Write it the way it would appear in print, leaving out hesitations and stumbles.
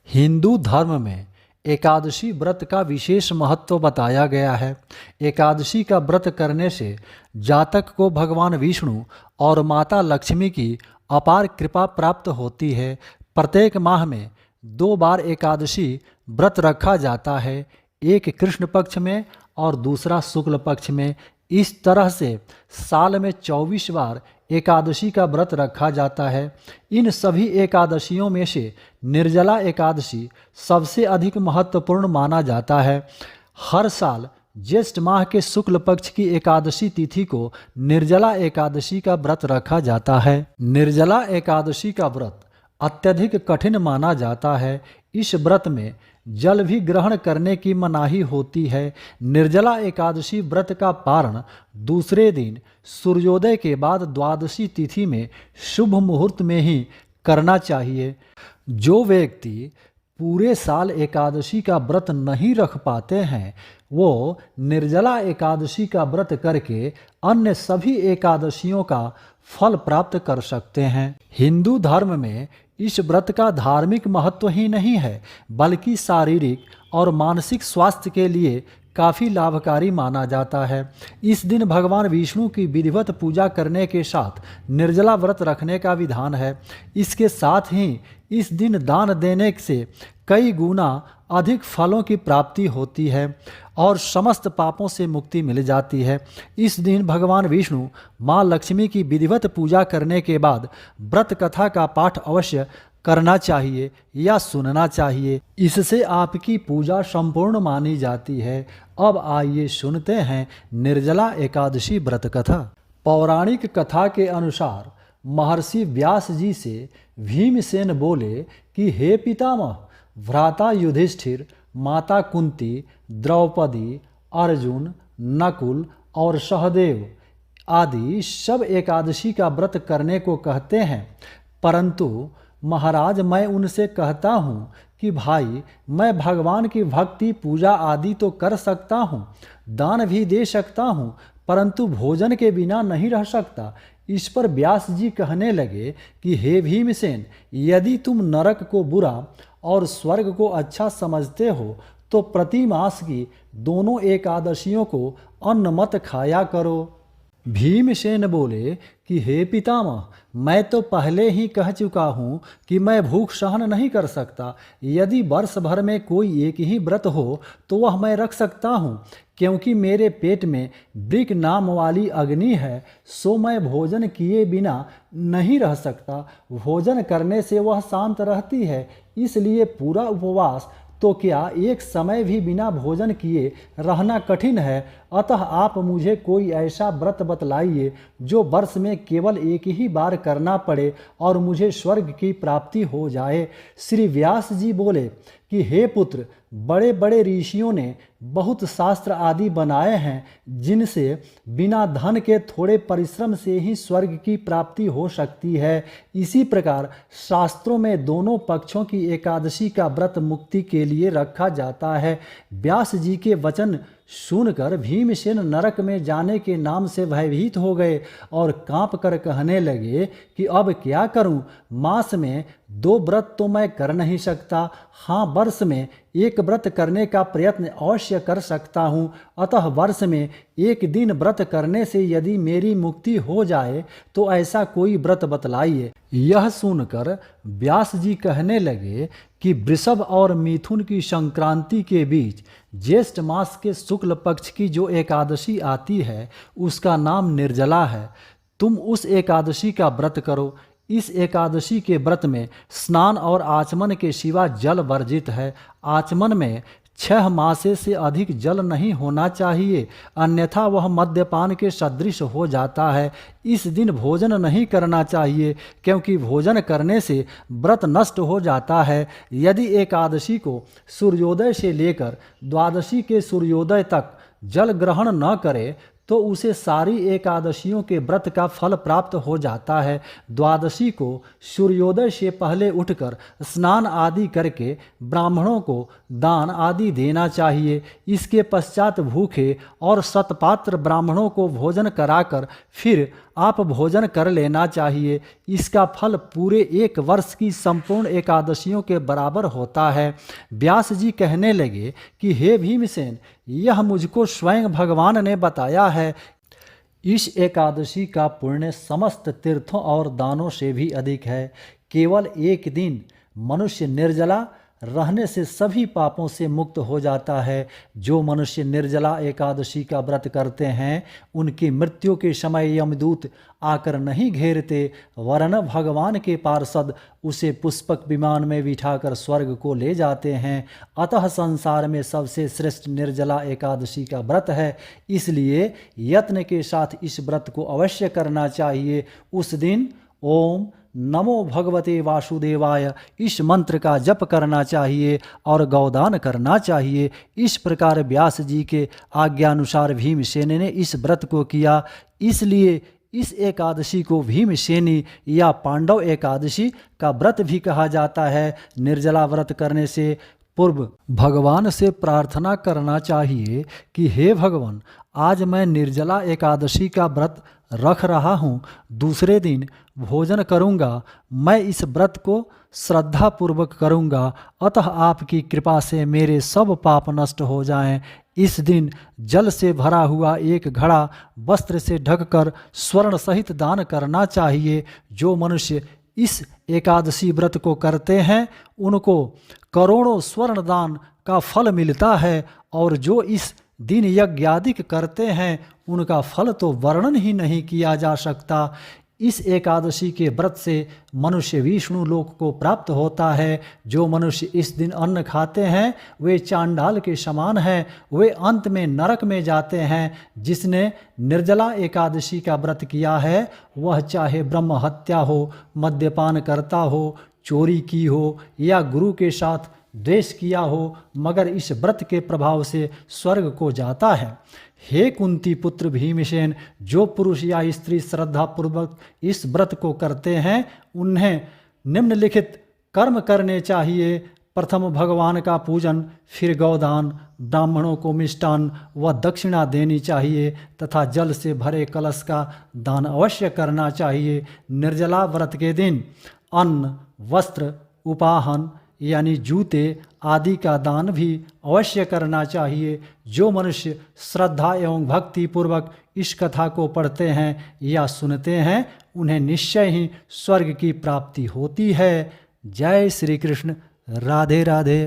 हिंदू धर्म में एकादशी व्रत का विशेष महत्व बताया गया है। एकादशी का व्रत करने से जातक को भगवान विष्णु और माता लक्ष्मी की अपार कृपा प्राप्त होती है। प्रत्येक माह में 2 बार एकादशी व्रत रखा जाता है, एक कृष्ण पक्ष में और दूसरा शुक्ल पक्ष में। इस तरह से साल में 24 बार एकादशी का व्रत रखा जाता है। इन सभी एकादशियों में से निर्जला एकादशी सबसे अधिक महत्वपूर्ण माना जाता है। हर साल ज्येष्ठ माह के शुक्ल पक्ष की एकादशी तिथि को निर्जला एकादशी का व्रत रखा जाता है। निर्जला एकादशी का व्रत अत्यधिक कठिन माना जाता है। इस व्रत में जल भी ग्रहण करने की मनाही होती है। निर्जला एकादशी व्रत का पारण दूसरे दिन सूर्योदय के बाद द्वादशी तिथि में शुभ मुहूर्त में ही करना चाहिए। जो व्यक्ति पूरे साल एकादशी का व्रत नहीं रख पाते हैं, वो निर्जला एकादशी का व्रत करके अन्य सभी एकादशियों का फल प्राप्त कर सकते हैं। हिंदू धर्म में इस व्रत का धार्मिक महत्व ही नहीं है, बल्कि शारीरिक और मानसिक स्वास्थ्य के लिए काफ़ी लाभकारी माना जाता है। इस दिन भगवान विष्णु की विधिवत पूजा करने के साथ निर्जला व्रत रखने का विधान है। इसके साथ ही इस दिन दान देने से कई गुना अधिक फलों की प्राप्ति होती है और समस्त पापों से मुक्ति मिल जाती है। इस दिन भगवान विष्णु माँ लक्ष्मी की विधिवत पूजा करने के बाद व्रत कथा का पाठ अवश्य करना चाहिए या सुनना चाहिए। इससे आपकी पूजा संपूर्ण मानी जाती है। अब आइए सुनते हैं निर्जला एकादशी व्रत कथा। पौराणिक कथा के अनुसार महर्षि व्यास जी से भीमसेन बोले कि हे पितामह, भ्राता युधिष्ठिर, माता कुंती, द्रौपदी, अर्जुन, नकुल और सहदेव आदि सब एकादशी का व्रत करने को कहते हैं, परंतु महाराज मैं उनसे कहता हूँ कि भाई, मैं भगवान की भक्ति पूजा आदि तो कर सकता हूँ, दान भी दे सकता हूँ, परंतु भोजन के बिना नहीं रह सकता। इस पर व्यास जी कहने लगे कि हे भीमसेन, यदि तुम नरक को बुरा और स्वर्ग को अच्छा समझते हो तो प्रति मास की दोनों एकादशियों को अन्न मत खाया करो। भीमसेन बोले कि हे पितामह, मैं तो पहले ही कह चुका हूँ कि मैं भूख सहन नहीं कर सकता। यदि वर्ष भर में कोई एक ही व्रत हो तो वह मैं रख सकता हूँ, क्योंकि मेरे पेट में वृक नाम वाली अग्नि है, सो मैं भोजन किए बिना नहीं रह सकता। भोजन करने से वह शांत रहती है, इसलिए पूरा उपवास तो क्या एक समय भी बिना भोजन किए रहना कठिन है। अतः आप मुझे कोई ऐसा व्रत बतलाइए जो वर्ष में केवल एक ही बार करना पड़े और मुझे स्वर्ग की प्राप्ति हो जाए। श्री व्यास जी बोले कि हे पुत्र, बड़े बड़े ऋषियों ने बहुत शास्त्र आदि बनाए हैं, जिनसे बिना धन के थोड़े परिश्रम से ही स्वर्ग की प्राप्ति हो सकती है। इसी प्रकार शास्त्रों में दोनों पक्षों की एकादशी का व्रत मुक्ति के लिए रखा जाता है। व्यास जी के वचन सुनकर भीमसेन नरक में जाने के नाम से भयभीत हो गए और कांप कर कहने लगे कि अब क्या करूं? मास में 2 व्रत तो मैं कर नहीं सकता, हाँ वर्ष में एक व्रत करने का प्रयत्न अवश्य कर सकता हूँ। अतः वर्ष में एक दिन व्रत करने से यदि मेरी मुक्ति हो जाए तो ऐसा कोई व्रत बतलाइए। यह सुनकर व्यास जी कहने लगे कि वृषभ और मिथुन की संक्रांति के बीच ज्येष्ठ मास के शुक्ल पक्ष की जो एकादशी आती है उसका नाम निर्जला है। तुम उस एकादशी का व्रत करो। इस एकादशी के व्रत में स्नान और आचमन के सिवा जल वर्जित है। आचमन में 6 मासे से अधिक जल नहीं होना चाहिए, अन्यथा वह मद्यपान के सदृश हो जाता है। इस दिन भोजन नहीं करना चाहिए, क्योंकि भोजन करने से व्रत नष्ट हो जाता है। यदि एकादशी को सूर्योदय से लेकर द्वादशी के सूर्योदय तक जल ग्रहण न करे तो उसे सारी एकादशियों के व्रत का फल प्राप्त हो जाता है। द्वादशी को सूर्योदय से पहले उठकर स्नान आदि करके ब्राह्मणों को दान आदि देना चाहिए। इसके पश्चात भूखे और सतपात्र ब्राह्मणों को भोजन कराकर फिर आप भोजन कर लेना चाहिए। इसका फल पूरे 1 वर्ष की संपूर्ण एकादशियों के बराबर होता है। व्यास जी कहने लगे कि हे भीमसेन, यह मुझको स्वयं भगवान ने बताया है। इस एकादशी का पुण्य समस्त तीर्थों और दानों से भी अधिक है। केवल एक दिन मनुष्य निर्जला रहने से सभी पापों से मुक्त हो जाता है। जो मनुष्य निर्जला एकादशी का व्रत करते हैं उनकी मृत्यु के समय यमदूत आकर नहीं घेरते, वरन भगवान के पार्षद उसे पुष्पक विमान में बिठाकर स्वर्ग को ले जाते हैं। अतः संसार में सबसे श्रेष्ठ निर्जला एकादशी का व्रत है, इसलिए यत्न के साथ इस व्रत को अवश्य करना चाहिए। उस दिन ओम नमो भगवते वासुदेवाय इस मंत्र का जप करना चाहिए और गौदान करना चाहिए। इस प्रकार व्यास जी के आज्ञानुसार भीमसेन ने इस व्रत को किया। इसलिए इस एकादशी को भीमसेनी या पांडव एकादशी का व्रत भी कहा जाता है। निर्जला व्रत करने से पूर्व भगवान से प्रार्थना करना चाहिए कि हे भगवान, आज मैं निर्जला एकादशी का व्रत रख रहा हूँ, दूसरे दिन भोजन करूँगा। मैं इस व्रत को श्रद्धापूर्वक करूँगा, अतः आपकी कृपा से मेरे सब पाप नष्ट हो जाएं। इस दिन जल से भरा हुआ एक घड़ा वस्त्र से ढककर स्वर्ण सहित दान करना चाहिए। जो मनुष्य इस एकादशी व्रत को करते हैं उनको करोड़ों स्वर्ण दान का फल मिलता है, और जो इस दिन यज्ञादिक करते हैं उनका फल तो वर्णन ही नहीं किया जा सकता। इस एकादशी के व्रत से मनुष्य विष्णु लोक को प्राप्त होता है। जो मनुष्य इस दिन अन्न खाते हैं वे चांडाल के समान हैं, वे अंत में नरक में जाते हैं। जिसने निर्जला एकादशी का व्रत किया है वह चाहे ब्रह्म हत्या हो, मद्यपान करता हो, चोरी की हो या गुरु के साथ द्वेष किया हो, मगर इस व्रत के प्रभाव से स्वर्ग को जाता है। हे कुंती पुत्र भीमसेन, जो पुरुष या स्त्री श्रद्धापूर्वक इस व्रत को करते हैं उन्हें निम्नलिखित कर्म करने चाहिए। प्रथम भगवान का पूजन, फिर गौदान, ब्राह्मणों को मिष्टान व दक्षिणा देनी चाहिए तथा जल से भरे कलश का दान अवश्य करना चाहिए। निर्जला व्रत के दिन अन्न, वस्त्र, उपाहन यानी जूते आदि का दान भी अवश्य करना चाहिए। जो मनुष्य श्रद्धा एवं भक्ति पूर्वक इस कथा को पढ़ते हैं या सुनते हैं उन्हें निश्चय ही स्वर्ग की प्राप्ति होती है। जय श्री कृष्ण। राधे राधे।